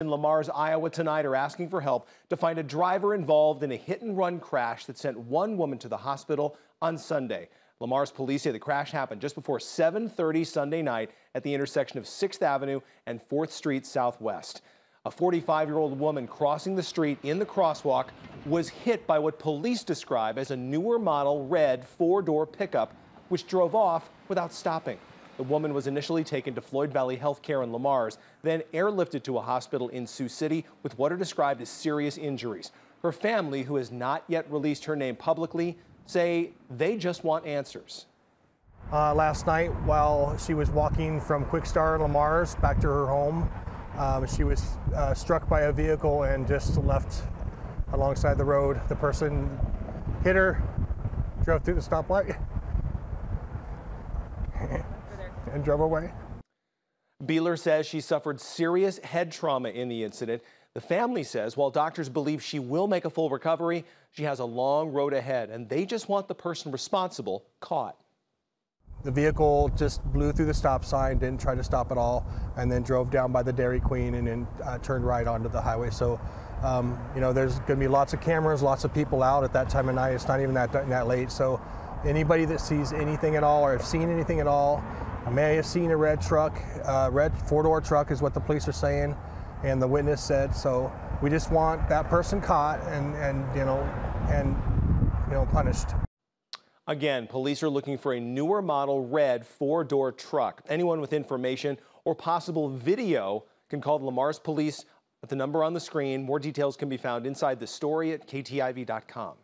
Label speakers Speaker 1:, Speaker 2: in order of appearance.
Speaker 1: In Lamar's, Iowa tonight are asking for help to find a driver involved in a hit-and-run crash that sent one woman to the hospital on Sunday. Lamar's police say the crash happened just before 7:30 Sunday night at the intersection of 6th Avenue and 4th Street Southwest. A 45-year-old woman crossing the street in the crosswalk was hit by what police describe as a newer model red four-door pickup, which drove off without stopping. The woman was initially taken to Floyd Valley Health Care in Lamar's, then airlifted to a hospital in Sioux City with what are described as serious injuries. Her family, who has not yet released her name publicly, say they just want answers.
Speaker 2: Last night, while she was walking from Quick Star in Lamar's back to her home, she was struck by a vehicle and just left alongside the road. The person hit her, drove through the stoplight, and drove away.
Speaker 1: Beeler says she suffered serious head trauma in the incident. The family says while doctors believe she will make a full recovery, she has a long road ahead, and they just want the person responsible caught.
Speaker 2: The vehicle just blew through the stop sign, didn't try to stop at all, and then drove down by the Dairy Queen and then turned right onto the highway. So, you know, there's going to be lots of cameras, lots of people out at that time of night. It's not even that late. So anybody that sees anything at all or have seen anything at all may have seen a red truck, red four-door truck is what the police are saying, and the witness said. So we just want that person caught and punished.
Speaker 1: Again, police are looking for a newer model red four-door truck. Anyone with information or possible video can call the Lamar's police at the number on the screen. More details can be found inside the story at KTIV.com.